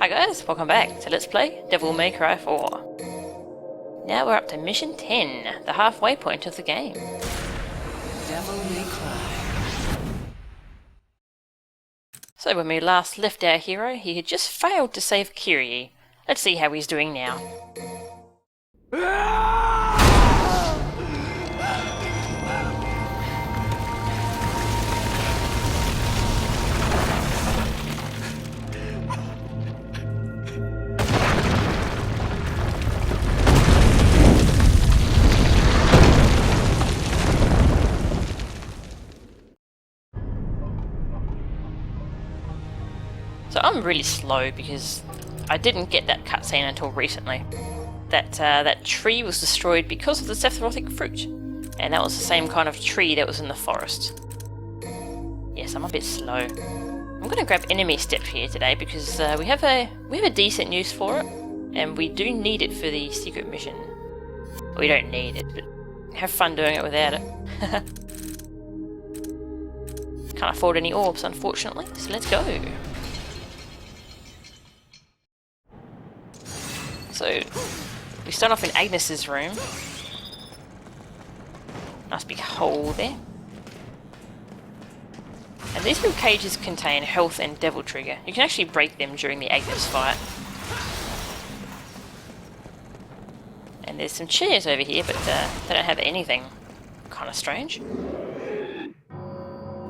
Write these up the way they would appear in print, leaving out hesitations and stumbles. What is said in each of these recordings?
Hi guys, welcome back to Let's Play Devil May Cry 4. Now we're up to mission 10, the halfway point of the game. Devil May Cry. So when we last left our hero, he had just failed to save Kyrie. Let's see how he's doing now. So I'm really slow because I didn't get that cutscene until recently. That tree was destroyed because of the Sephirotic fruit, and that was the same kind of tree that was in the forest. Yes, I'm a bit slow. I'm going to grab enemy step here today because we have a decent use for it, and we do need it for the secret mission. We don't need it, but have fun doing it without it. Can't afford any orbs, unfortunately, so let's go. So, we start off in Agnes's room. Nice big hole there. And these little cages contain health and devil trigger. You can actually break them during the Agnes fight. And there's some chairs over here, but they don't have anything. Kind of strange.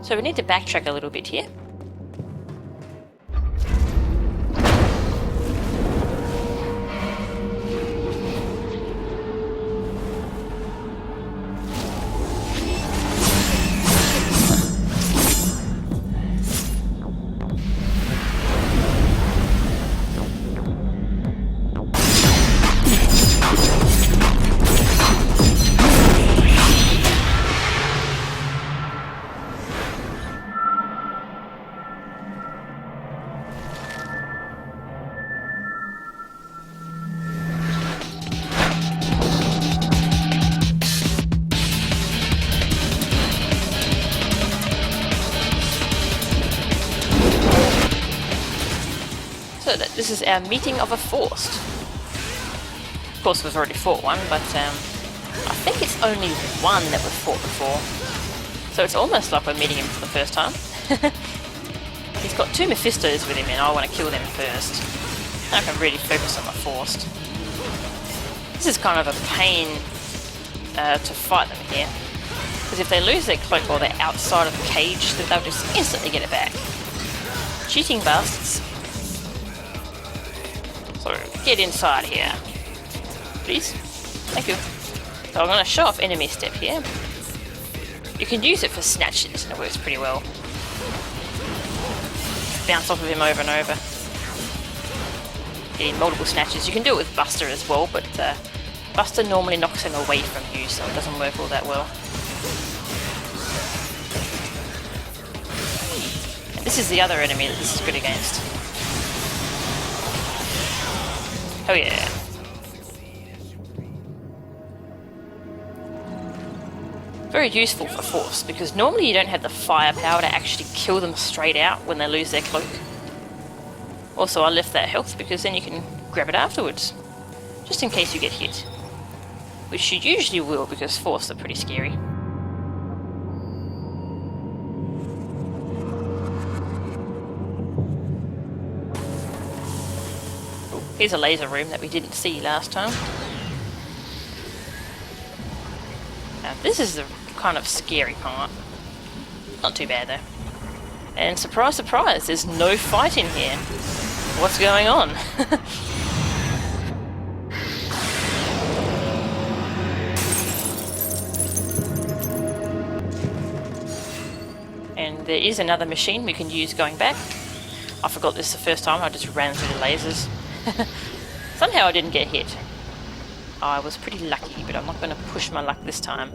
So we need to backtrack a little bit here. So this is our meeting of a forced. Of course we've already fought one, but I think it's only one that we've fought before. So it's almost like we're meeting him for the first time. He's got two Mephistos with him and I want to kill them first. I can really focus on the forced. This is kind of a pain to fight them here. Because if they lose their cloak while they're outside of the cage, then they'll just instantly get it back. Cheating bastards. So, get inside here. Please. Thank you. So I'm going to show off enemy step here. You can use it for snatches and it works pretty well. Bounce off of him over and over. Getting multiple snatches. You can do it with Buster as well, but Buster normally knocks him away from you, so it doesn't work all that well. And this is the other enemy that this is good against. Oh yeah. Very useful for force, because normally you don't have the firepower to actually kill them straight out when they lose their cloak. Also, I left that health because then you can grab it afterwards, just in case you get hit. Which you usually will, because force are pretty scary. Here's a laser room that we didn't see last time. Now this is the kind of scary part. Not too bad though. And surprise, surprise, there's no fight in here. What's going on? And there is another machine we can use going back. I forgot this the first time, I just ran through the lasers. Somehow I didn't get hit. I was pretty lucky, but I'm not going to push my luck this time.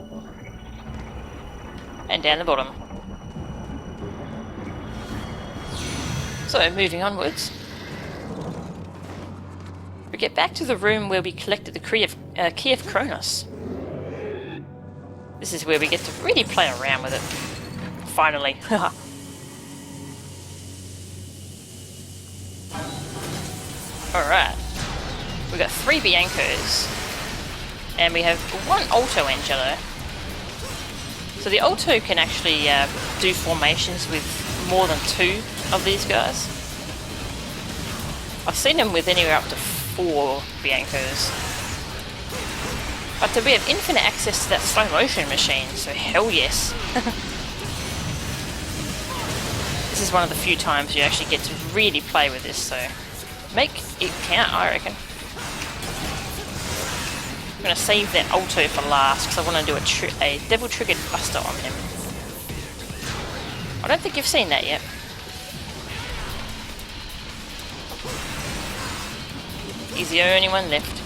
And down the bottom. So, moving onwards. We get back to the room where we collected the key of Kronos. This is where we get to really play around with it. Finally. We've got 3 Biancos. And we have 1 Alto Angelo. So the Alto can actually do formations with more than 2 of these guys. I've seen them with anywhere up to 4 Biancos. But we have infinite access to that slow motion machine, so hell yes. This is one of the few times you actually get to really play with this, so make it count, I reckon. I'm going to save that Alto for last because I want to do a Devil Triggered Buster on him. I don't think you've seen that yet. He's the only one left.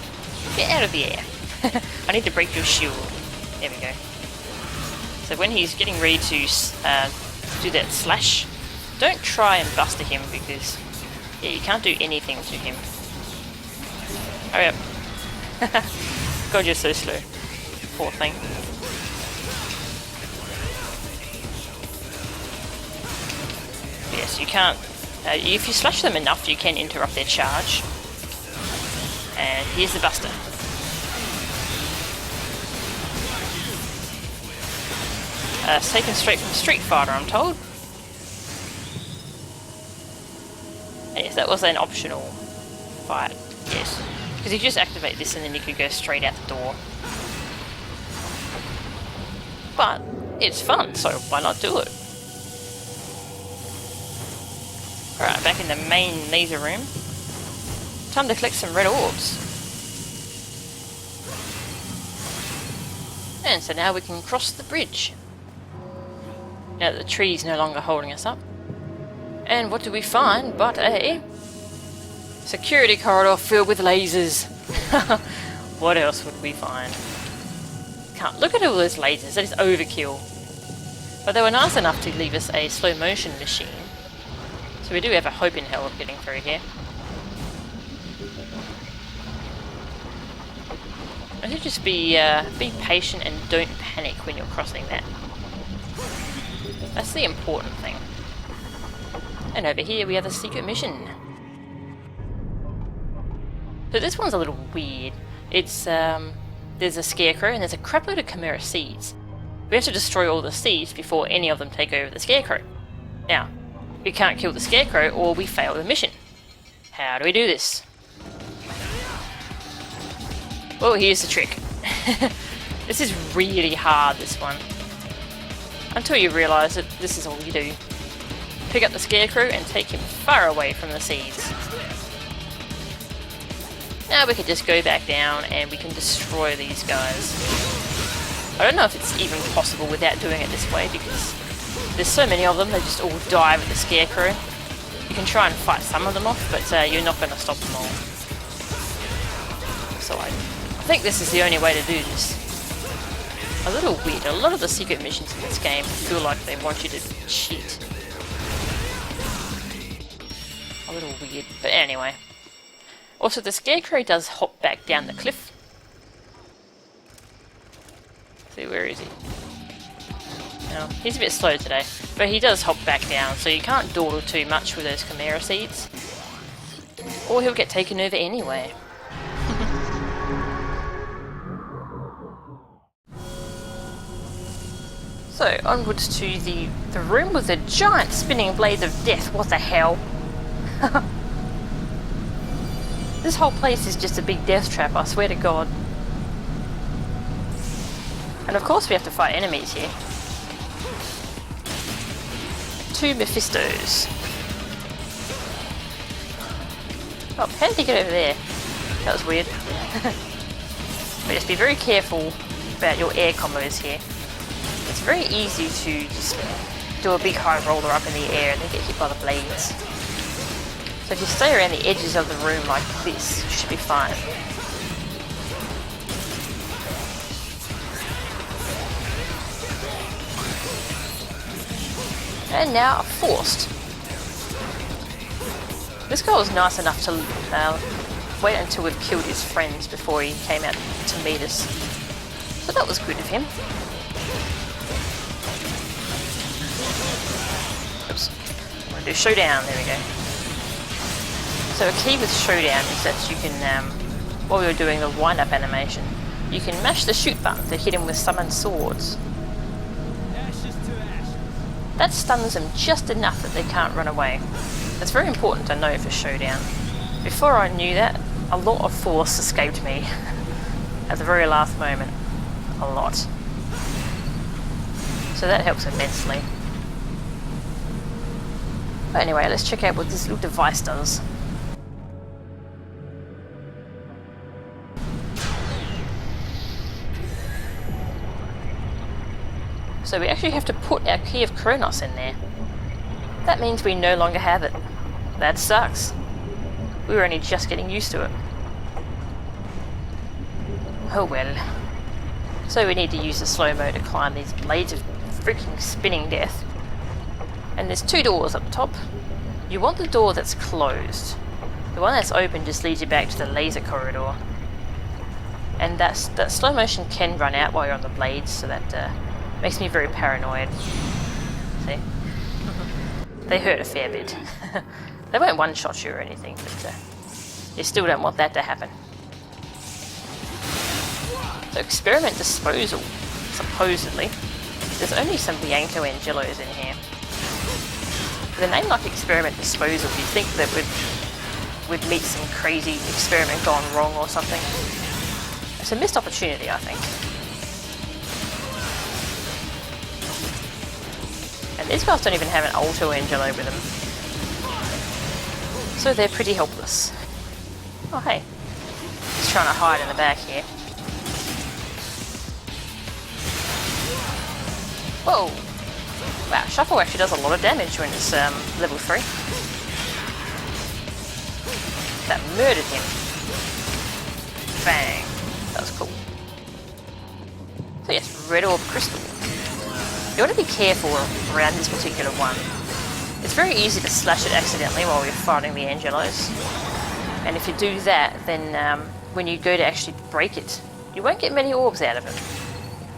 Get out of the air. I need to break your shield. There we go. So when he's getting ready to do that slash, don't try and buster him because yeah, you can't do anything to him. Hurry up. God, you're so slow. Poor thing. Yes, you can't... if you slash them enough, you can interrupt their charge. And here's the buster. It's taken straight from Street Fighter, I'm told. And yes, that was an optional fight. Yes. Because you just activate this and then you could go straight out the door. But it's fun, so why not do it? Alright, back in the main laser room. Time to collect some red orbs. And so now we can cross the bridge. Now that the tree's no longer holding us up. And what do we find but a security corridor filled with lasers. What else would we find? Can't look at all those lasers, that is overkill. But they were nice enough to leave us a slow motion machine. So we do have a hope in hell of getting through here. I should just be patient and don't panic when you're crossing that. That's the important thing. And over here we have a secret mission. So this one's a little weird. It's there's a Scarecrow and there's a crapload of Chimera seeds. We have to destroy all the seeds before any of them take over the Scarecrow. Now, we can't kill the Scarecrow or we fail the mission. How do we do this? Well, here's the trick. This is really hard, this one. Until you realise that this is all you do. Pick up the Scarecrow and take him far away from the seeds. Now we can just go back down and we can destroy these guys. I don't know if it's even possible without doing it this way because there's so many of them, they just all die with the Scarecrow. You can try and fight some of them off, but you're not going to stop them all. So I think this is the only way to do this. A little weird. A lot of the secret missions in this game feel like they want you to cheat. A little weird, but anyway. Also, the Scarecrow does hop back down the cliff. See, where is he? No, he's a bit slow today, but he does hop back down, so you can't dawdle too much with those Chimera seeds. Or he'll get taken over anyway. So, onwards to the room with the giant spinning blades of death. What the hell? This whole place is just a big death trap, I swear to God. And of course we have to fight enemies here. 2 Mephistos. Oh, how did he get over there? That was weird. But just be very careful about your air combos here. It's very easy to just do a big high roller up in the air and then get hit by the blades. So if you stay around the edges of the room like this, you should be fine. And now forced. This guy was nice enough to wait until we've killed his friends before he came out to meet us. So that was good of him. Oops. I'm going to do showdown, there we go. So a key with showdown is that you can while we were doing the wind-up animation, you can mash the shoot button to hit him with summoned swords. That stuns them just enough that they can't run away. That's very important to know for Showdown. Before I knew that, a lot of force escaped me at the very last moment. A lot. So that helps immensely. But anyway, let's check out what this little device does. So we actually have to put our key of Kronos in there. That means we no longer have it. That sucks. We were only just getting used to it. Oh well. So we need to use the slow-mo to climb these blades of freaking spinning death. And there's two doors up the top. You want the door that's closed. The one that's open just leads you back to the laser corridor. And that slow motion can run out while you're on the blades, so that makes me very paranoid. See? They hurt a fair bit. They won't one-shot you or anything, but you still don't want that to happen. So experiment disposal, supposedly. There's only some Bianco Angelos in here. With a name like experiment disposal, you'd think that we'd meet some crazy experiment gone wrong or something. It's a missed opportunity, I think. And these guys don't even have an Alto Angelo with them. So they're pretty helpless. Oh hey, he's trying to hide in the back here. Whoa! Wow, Shuffle actually does a lot of damage when it's level 3. That murdered him. Bang! That was cool. So yes, Red Orb Crystal. You want to be careful around this particular one. It's very easy to slash it accidentally while you're fighting the Angelos. And if you do that, then when you go to actually break it, you won't get many orbs out of it.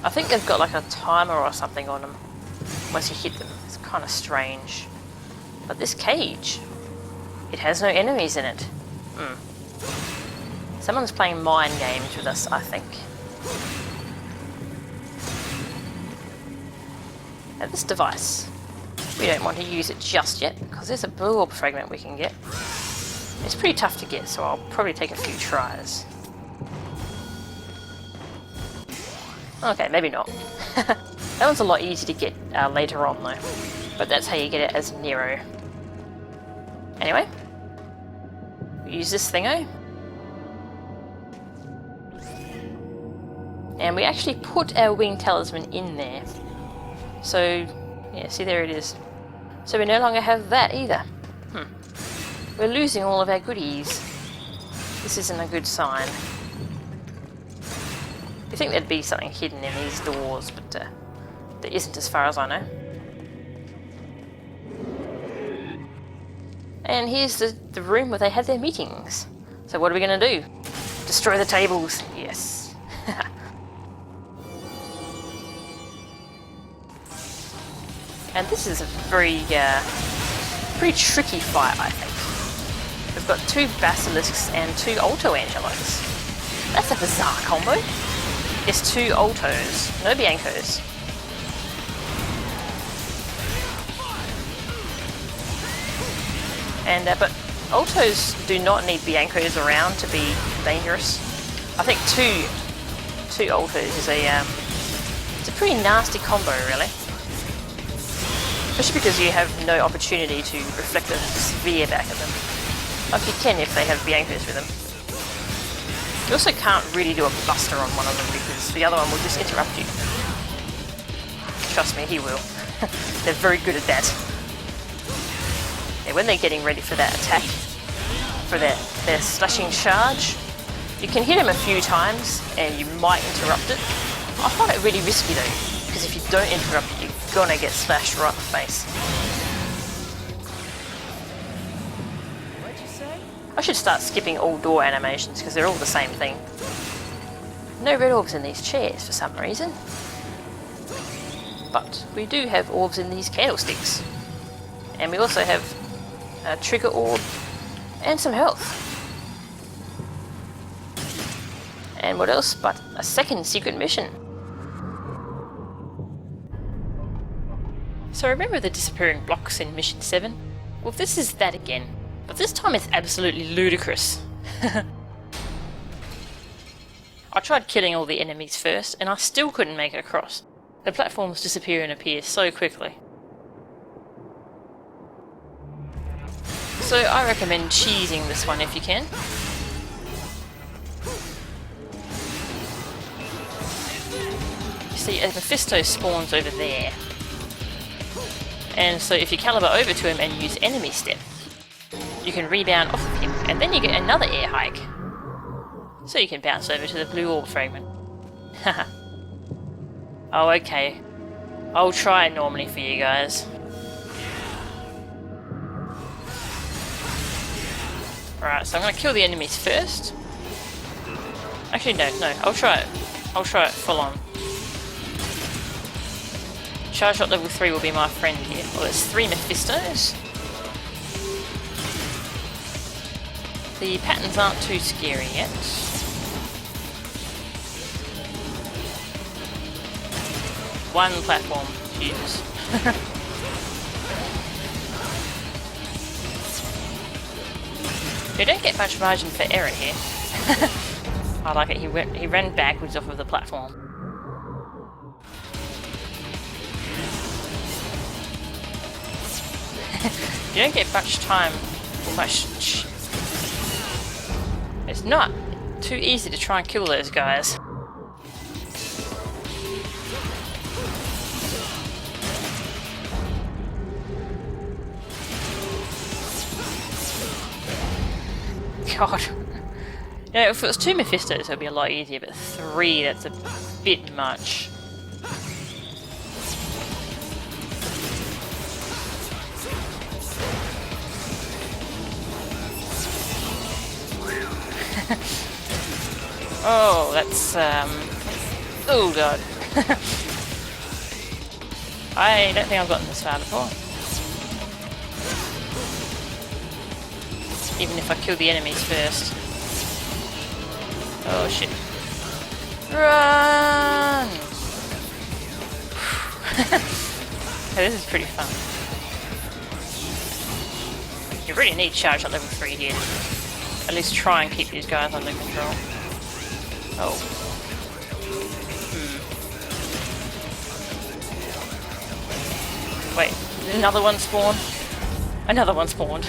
I think they've got like a timer or something on them once you hit them. It's kind of strange. But this cage, it has no enemies in it. Someone's playing mind games with us, I think. Now this device, we don't want to use it just yet because there's a blue orb fragment we can get. It's pretty tough to get, so I'll probably take a few tries. Okay, maybe not. That one's a lot easier to get later on though, but that's how you get it as Nero. Anyway, we use this thingo. And we actually put our wing talisman in there. So, yeah, see there it is. So we no longer have that either. We're losing all of our goodies. This isn't a good sign. You think there'd be something hidden in these doors, but there isn't as far as I know. And here's the room where they had their meetings. So what are we going to do? Destroy the tables. Yes. And this is a very pretty tricky fight, I think. We've got 2 Basilisks and 2 Alto Angelos. That's a bizarre combo. It's 2 Altos, no Biancos. And but Altos do not need Biancos around to be dangerous. I think two Altos is it's a pretty nasty combo, really. Especially because you have no opportunity to reflect a sphere back at them. Like you can if they have Biancos with them. You also can't really do a buster on one of them because the other one will just interrupt you. Trust me, he will. They're very good at that. Yeah, when they're getting ready for that attack, for their slashing charge, you can hit them a few times and you might interrupt it. I find it really risky though, because if you don't interrupt it, you're gonna get slashed right in the face. What'd you say? I should start skipping all door animations because they're all the same thing. No red orbs in these chairs for some reason. But we do have orbs in these candlesticks. And we also have a trigger orb and some health. And what else but a second secret mission. So remember the disappearing blocks in Mission 7? Well, this is that again, but this time it's absolutely ludicrous. I tried killing all the enemies first, and I still couldn't make it across. The platforms disappear and appear so quickly. So I recommend cheesing this one if you can. You see, a Mephisto spawns over there. And so if you caliber over to him and use enemy step, you can rebound off of him, and then you get another air hike. So you can bounce over to the blue orb fragment. Haha. Oh, okay. I'll try it normally for you guys. Alright, so I'm gonna kill the enemies first. Actually, no, I'll try it. I'll try it full on. Charge shot level 3 will be my friend here. Well, there's 3 Mephistos. The patterns aren't too scary yet. One platform, Jesus. You don't get much margin for error here. I like it. He ran backwards off of the platform. You don't get much time or much. It's not too easy to try and kill those guys. God. You know, if it was 2 Mephistos, it would be a lot easier, but 3, that's a bit much. Oh, that's, oh god. I don't think I've gotten this far before. Even if I kill the enemies first. Oh shit. Run! Okay, this is pretty fun. You really need charge at level 3 here. At least try and keep these guys under control. Oh. Wait, did another one spawn? Another one spawned.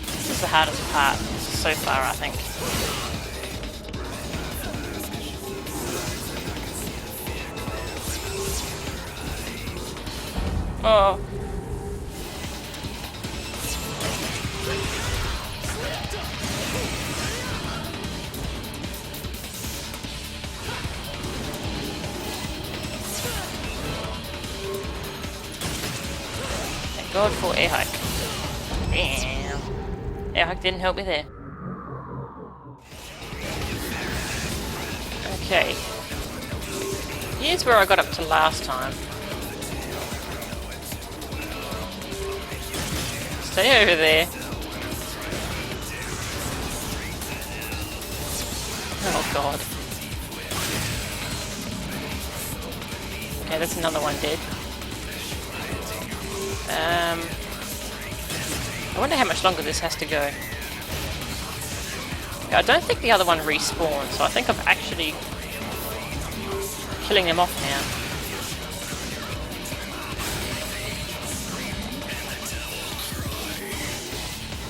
This is the hardest part so far, I think. Oh. Thank God for air hike. Damn. Air hike didn't help me there. Okay. Here's where I got up to last time. Stay over there. Oh god. Okay, that's another one dead. I wonder how much longer this has to go. Yeah, I don't think the other one respawned, so I think I'm actually killing them off now.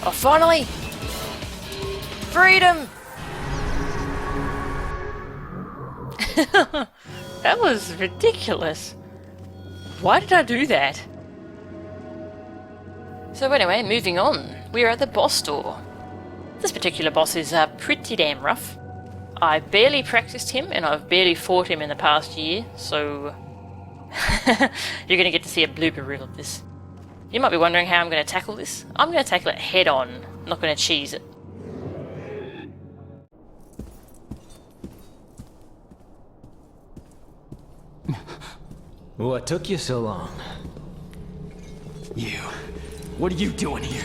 Oh, finally! Freedom! That was ridiculous. Why did I do that? So anyway, moving on. We're at the boss door. This particular boss is pretty damn rough. I barely practiced him, and I've barely fought him in the past year, so you're going to get to see a blooper reel of this. You might be wondering how I'm going to tackle this. I'm going to tackle it head on, I'm not going to cheese it. What took you so long? You What are you doing here?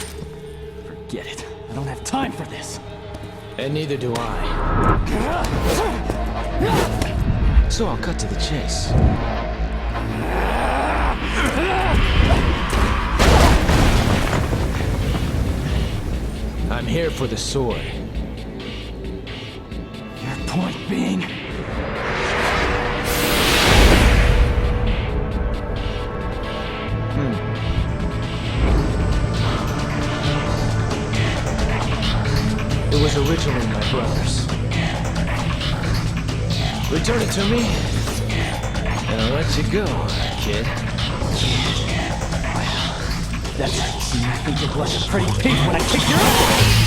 Forget it. I don't have time for this. And neither do I. So I'll cut to the chase. I'm here for the sword. Your point being? It was originally my brother's. Return it to me, and I'll let you go, kid. That's how you see me think you're blushing pretty pink when I kick your ass!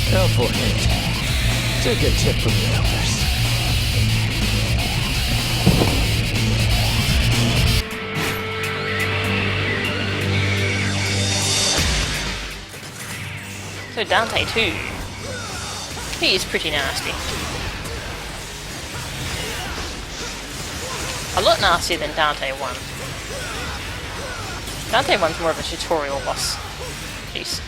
Helpful hint. Take a tip from the elders. So Dante 2. He is pretty nasty. A lot nastier than Dante 1. Dante 1's more of a tutorial boss. Jeez.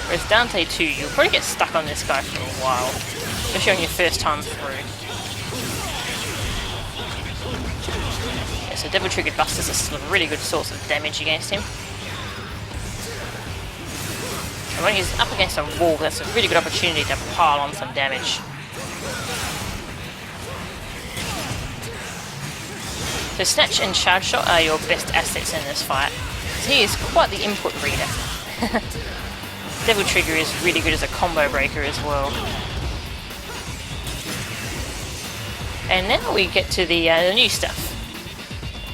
Whereas Dante 2, you'll probably get stuck on this guy for a while. Especially on your first time through. Yeah, so Devil Triggered Busters are still a really good source of damage against him. And when he's up against a wall, that's a really good opportunity to pile on some damage. So Snatch and Charge Shot are your best assets in this fight. He is quite the input reader. Devil Trigger is really good as a combo breaker as well. And now we get to the new stuff.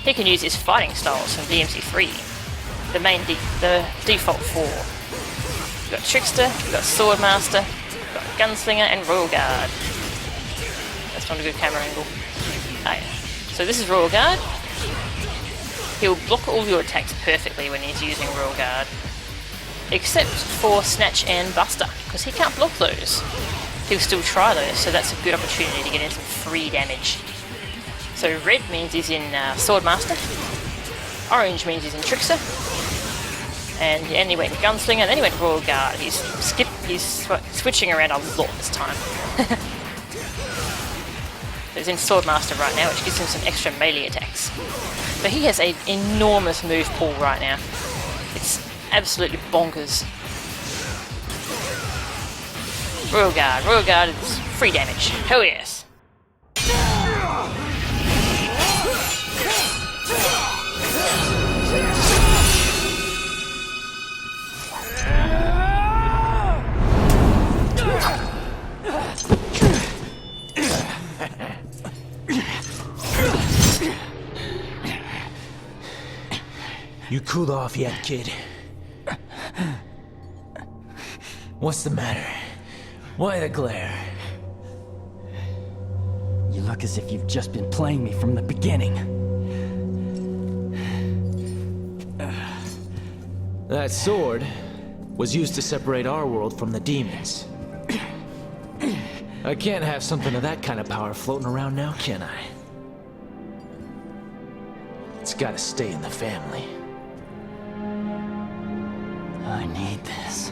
He can use his fighting styles from DMC3. The default 4. We've got Trickster, we've got Swordmaster, we've got Gunslinger, and Royal Guard. That's not a good camera angle. Oh yeah. So this is Royal Guard. He'll block all your attacks perfectly when he's using Royal Guard. Except for Snatch and Buster, because he can't block those. He'll still try those, so that's a good opportunity to get in some free damage. So red means he's in Swordmaster, orange means he's in Trickster, and then he went Gunslinger, and then he went Royal Guard. He's switching around a lot this time. He's in Swordmaster right now, which gives him some extra melee attacks. But he has an enormous move pool right now. It's absolutely bonkers. Royal Guard is free damage. Hell yes. You cooled off yet, kid? What's the matter? Why the glare? You look as if you've just been playing me from the beginning. That sword was used to separate our world from the demons. I can't have something of that kind of power floating around now, can I? It's gotta stay in the family. I need this.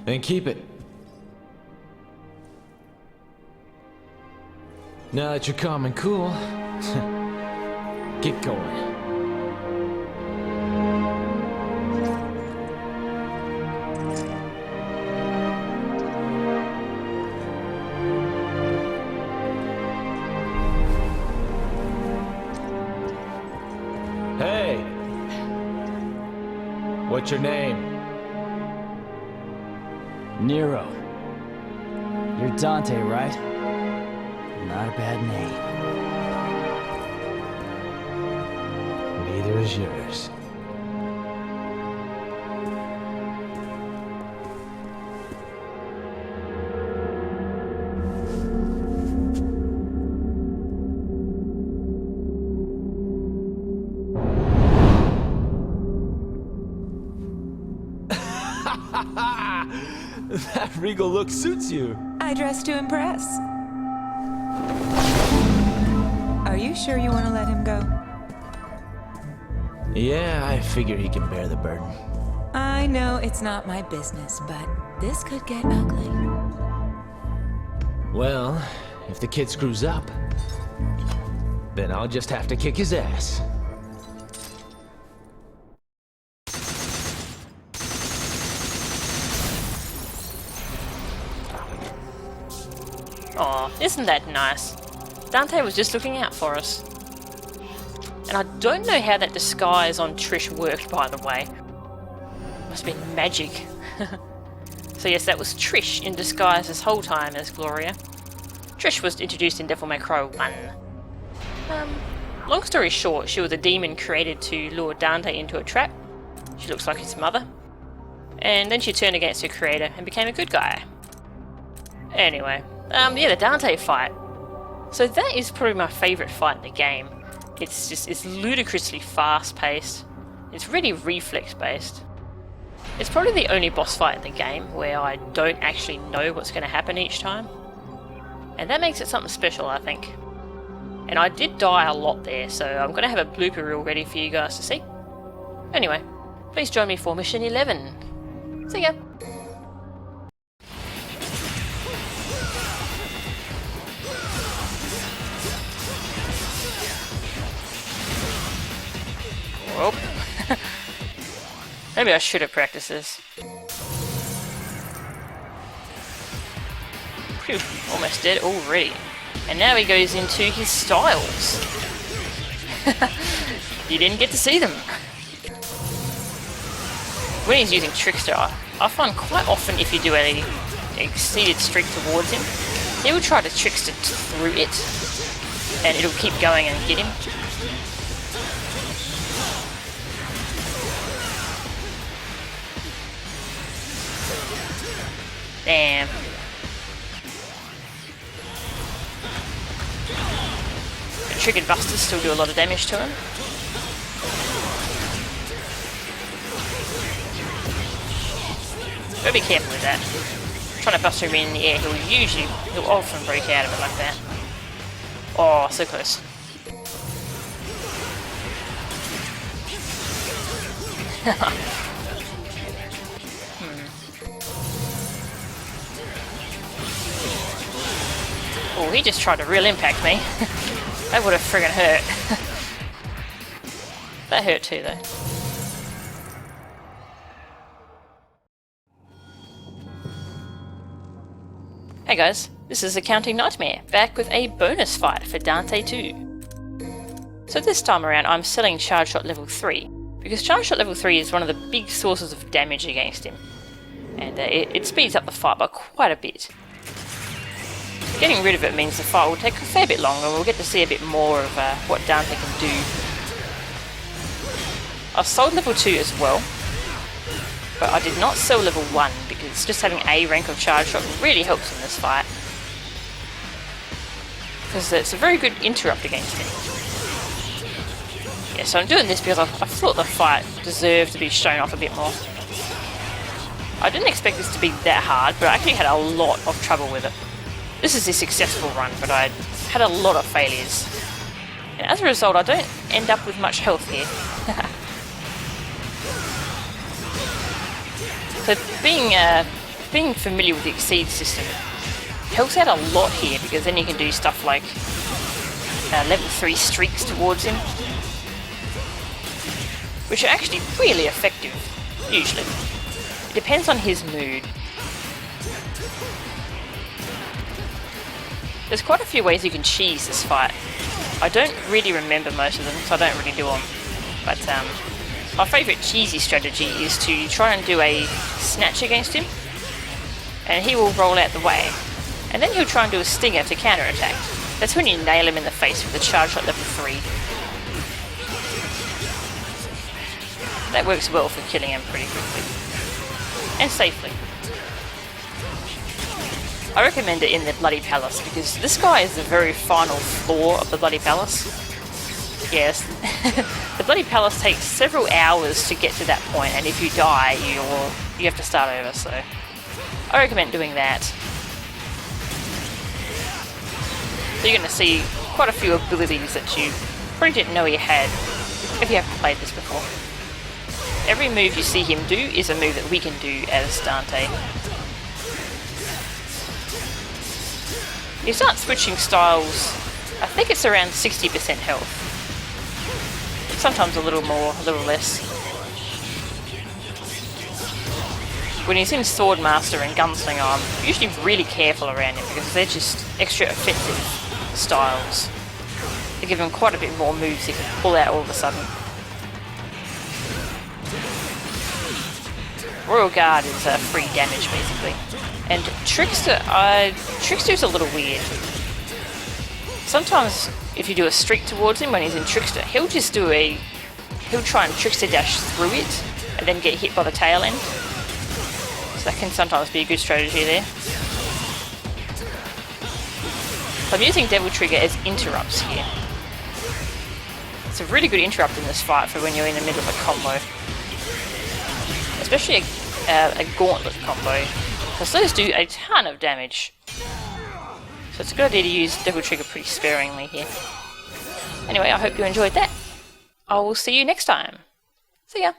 Then keep it. Now that you're calm and cool, get going. Hey! What's your name? Nero. You're Dante, right? Not a bad name. Neither is yours. That regal look suits you. I dress to impress. Are you sure you want to let him go? Yeah, I figure he can bear the burden. I know it's not my business, but this could get ugly. Well, if the kid screws up, then I'll just have to kick his ass. Aw, isn't that nice? Dante was just looking out for us. And I don't know how that disguise on Trish worked, by the way. Must have been magic. So yes, that was Trish in disguise this whole time as Gloria. Trish was introduced in Devil May Cry 1. Long story short, she was a demon created to lure Dante into a trap. She looks like his mother. And then she turned against her creator and became a good guy. Anyway, yeah, the Dante fight. So that is probably my favourite fight in the game. It's ludicrously fast-paced. It's really reflex-based. It's probably the only boss fight in the game where I don't actually know what's going to happen each time. And that makes it something special, I think. And I did die a lot there, so I'm going to have a blooper reel ready for you guys to see. Anyway, please join me for Mission 11. See ya! Well, maybe I should have practiced this. Phew, almost dead already. And now he goes into his styles. You didn't get to see them. When he's using Trickster, I find quite often if you do an exceeded streak towards him, he will try to Trickster through it, and it'll keep going and get him. Damn. The Triggered Busters still do a lot of damage to him. Gotta be careful with that. Trying to bust him in the air, he'll often break out of it like that. Oh, so close. Oh, he just tried to real impact me. That would have friggin' hurt. That hurt too, though. Hey guys, this is Accounting Nightmare, back with a bonus fight for Dante 2. So this time around I'm selling Charge Shot level 3, because Charge Shot level 3 is one of the big sources of damage against him, and it speeds up the fight by quite a bit. Getting rid of it means the fight will take a fair bit longer and we'll get to see a bit more of what Dante can do. I've sold level 2 as well, but I did not sell level 1 because just having a rank of Charge Shot really helps in this fight. Because it's a very good interrupt against him. Yeah, so I'm doing this because I thought the fight deserved to be shown off a bit more. I didn't expect this to be that hard, but I actually had a lot of trouble with it. This is a successful run, but I had a lot of failures. And as a result, I don't end up with much health here. So being familiar with the Exceed system helps out a lot here, because then you can do stuff like level 3 streaks towards him, which are actually really effective, usually. It depends on his mood. There's quite a few ways you can cheese this fight. I don't really remember most of them, so I don't really do them. But my favourite cheesy strategy is to try and do a snatch against him, and he will roll out the way. And then he'll try and do a stinger to counter-attack. That's when you nail him in the face with a Charge Shot level 3. That works well for killing him pretty quickly. And safely. I recommend it in the Bloody Palace, because this guy is the very final floor of the Bloody Palace. Yes, the Bloody Palace takes several hours to get to that point, and if you die, you have to start over, so I recommend doing that. So you're going to see quite a few abilities that you probably didn't know you had if you haven't played this before. Every move you see him do is a move that we can do as Dante. You start switching styles, I think it's around 60% health. Sometimes a little more, a little less. When he's in Swordmaster and Gunslinger, I'm usually really careful around him because they're just extra offensive styles. They give him quite a bit more moves he can pull out all of a sudden. Royal Guard is free damage basically. And Trickster's a little weird. Sometimes if you do a streak towards him when he's in Trickster, he'll try and Trickster dash through it and then get hit by the tail end. So that can sometimes be a good strategy there. So I'm using Devil Trigger as interrupts here. It's a really good interrupt in this fight for when you're in the middle of a combo. Especially a gauntlet combo, because those do a ton of damage. So it's a good idea to use Devil Trigger pretty sparingly here. Anyway, I hope you enjoyed that. I will see you next time. See ya!